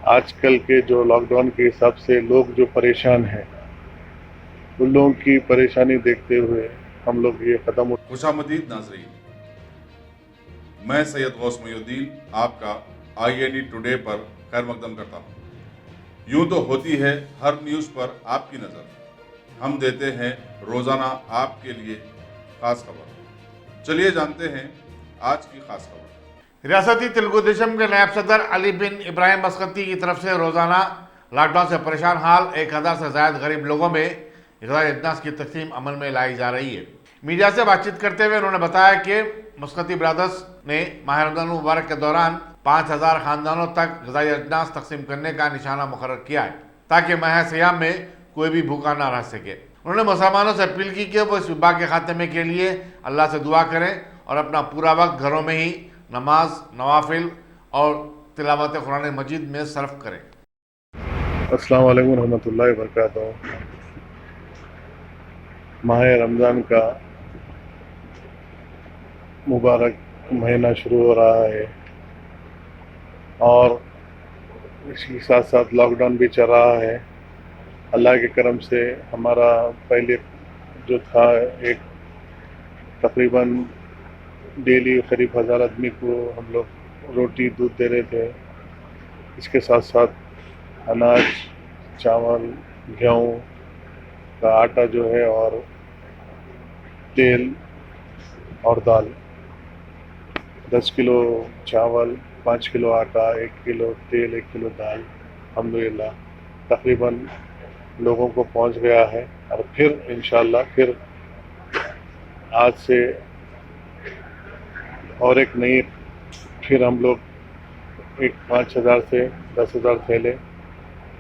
آج کل کے جو لاک ڈاؤن کے حساب سے لوگ جو پریشان ہیں ان لوگوں کی پریشانی دیکھتے ہوئے ہم لوگ یہ قدم خوش آمدید ناظرین، میں سید غوث محی الدین آپ کا INE ٹوڈے پر خیر مقدم کرتا ہوں۔ یوں تو ہوتی ہے ہر نیوز پر آپ کی نظر، ہم دیتے ہیں روزانہ آپ کے لیے خاص خبر۔ چلیے جانتے ہیں آج کی خاص خبر۔ ریاستی تلگو دیشم کے نائب صدر علی بن ابراہیم مسقطی کی طرف سے روزانہ لاک ڈاؤن سے پریشان حال 1000 سے زائد غریب لوگوں میں غذائی اجناس کی تقسیم عمل میں لائی جا رہی ہے۔ میڈیا سے بات چیت کرتے ہوئے انہوں نے بتایا کہ مسقطی برادرز نے ماہ رمضان مبارک کے دوران 5000 خاندانوں تک غذائی اجناس تقسیم کرنے کا نشانہ مقرر کیا ہے تاکہ ماہ سیام میں کوئی بھی بھوکا نہ رہ سکے۔ انہوں نے مسلمانوں سے اپیل کی کہ وہ اس وبا کے خاتمے کے لیے اللہ سے دعا کریں اور اپنا پورا وقت گھروں میں ہی نماز، نوافل اور تلاوت قرآن مجید میں صرف کریں۔ السلام علیکم ورحمۃ اللہ وبرکاتہ۔ ماہ رمضان کا مبارک مہینہ شروع ہو رہا ہے اور اس کے ساتھ ساتھ لاک ڈاؤن بھی چل رہا ہے۔ اللہ کے کرم سے ہمارا پہلے جو تھا ایک تقریباً ڈیلی قریب 1000 آدمی کو ہم لوگ روٹی دودھ دے رہے تھے۔ اس کے ساتھ ساتھ اناج، چاول، گیہوں کا آٹا جو ہے اور تیل اور دال، 10 کلو چاول، 5 کلو آٹا، 1 کلو تیل، 1 کلو دال الحمدللہ تقریباً لوگوں کو پہنچ گیا ہے۔ اور پھر انشاءاللہ پھر آج سے اور ایک نئی پھر ہم لوگ 5000 سے 10,000 تھیلے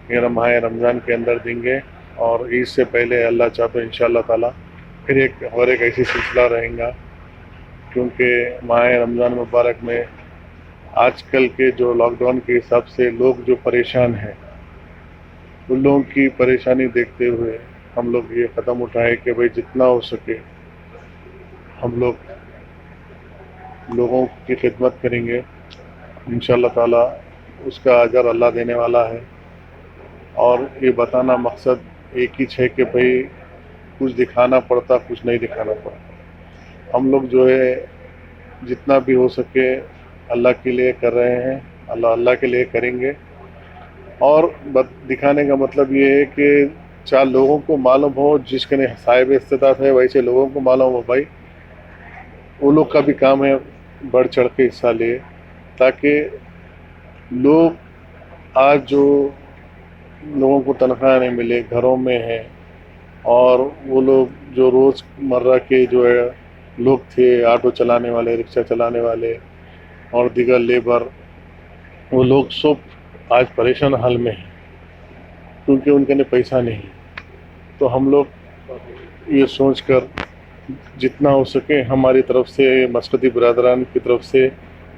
میرا ماہ رمضان کے اندر دیں گے، اور عید سے پہلے اللہ چاہے تو انشاءاللہ تعالی پھر ایک ایسی سلسلہ رہیں گا، کیونکہ ماہ رمضان مبارک میں آج کل کے جو لاک ڈاؤن کے حساب سے لوگ جو پریشان ہیں ان لوگوں کی پریشانی دیکھتے ہوئے ہم لوگ یہ قدم اٹھائے کہ بھئی جتنا ہو سکے ہم لوگ لوگوں کی خدمت کریں گے۔ انشاءاللہ تعالی اس کا اجر اللہ دینے والا ہے، اور یہ بتانا مقصد ایک ہی ہے کہ بھئی کچھ دکھانا پڑتا، کچھ نہیں دکھانا پڑتا۔ ہم لوگ جو ہے جتنا بھی ہو سکے اللہ کے لیے کر رہے ہیں، اللہ کے لیے کریں گے، اور دکھانے کا مطلب یہ ہے کہ چاہے لوگوں کو معلوم ہو، جس کے صاحب استطاعت ہے ویسے لوگوں کو معلوم ہو بھائی وہ لوگ کا بھی کام ہے بڑھ چڑھ کے حصہ لے، تاکہ لوگ آج جو لوگوں کو تنخواہ نہیں ملے، گھروں میں ہیں، اور وہ لوگ جو روز مرہ کے جو ہے لوگ تھے، آٹو چلانے والے، رکشہ چلانے والے اور دیگر لیبر، وہ لوگ سب آج پریشان حال میں ہیں کیونکہ ان کے لیے پیسہ نہیں۔ تو ہم لوگ یہ سوچ کر جتنا ہو سکے ہماری طرف سے، مسقطی برادران کی طرف سے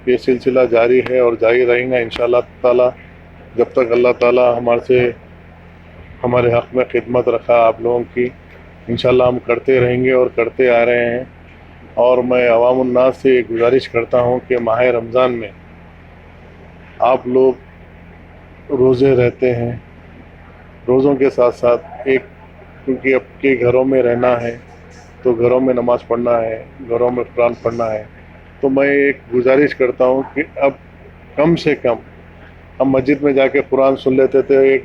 یہ سلسلہ جاری ہے اور جاری رہیں گا انشاءاللہ تعالی، جب تک اللہ تعالی ہمارے حق میں خدمت رکھا آپ لوگوں کی۔ انشاءاللہ ہم کرتے رہیں گے اور کرتے آ رہے ہیں، اور میں عوام الناس سے گزارش کرتا ہوں کہ ماہ رمضان میں آپ لوگ روزے رہتے ہیں، روزوں کے ساتھ ساتھ کیونکہ اب کے گھروں میں رہنا ہے تو گھروں میں نماز پڑھنا ہے، گھروں میں قرآن پڑھنا ہے، تو میں ایک گزارش کرتا ہوں کہ اب کم سے کم ہم مسجد میں جا کے قرآن سن لیتے تھے،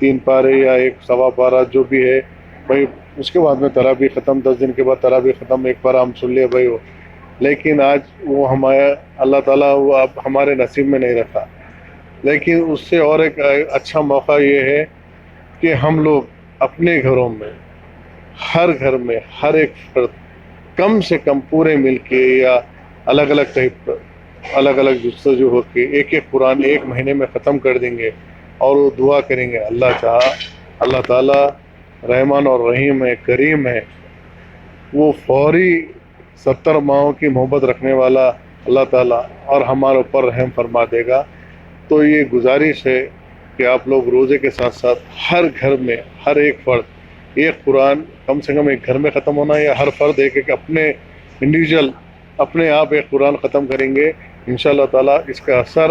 3 پارے یا 1 سوا پارہ جو بھی ہے بھائی، اس کے بعد میں تراویح ختم، 10 دن کے بعد تراویح ختم، 1 پارہ ہم سن لیے بھائی وہ، لیکن آج وہ ہمارا اللہ تعالیٰ وہ اب ہمارے نصیب میں نہیں رکھا۔ لیکن اس سے اور ایک اچھا موقع یہ ہے کہ ہم لوگ اپنے گھروں میں، ہر گھر میں ہر ایک فرد کم سے کم پورے مل کے یا الگ الگ ٹائپ پر الگ الگ جستجو ہو کے ایک قرآن 1 مہینے میں ختم کر دیں گے، اور وہ دعا کریں گے اللہ چاہا اللہ تعالیٰ رحمان اور رحیم ہے، کریم ہے، وہ فوری 70 ماہوں کی محبت رکھنے والا اللہ تعالیٰ اور ہمارے اوپر رحم فرما دے گا۔ تو یہ گزارش ہے کہ آپ لوگ روزے کے ساتھ ساتھ ہر گھر میں ہر ایک فرد 1 قرآن کم سے کم 1 گھر میں ختم ہونا ہے، یا ہر فرد ایک اپنے انڈیویجول اپنے آپ 1 قرآن ختم کریں گے، انشاءاللہ تعالیٰ اس کا اثر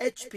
HP,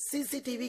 CCTV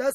10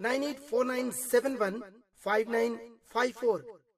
9849715954।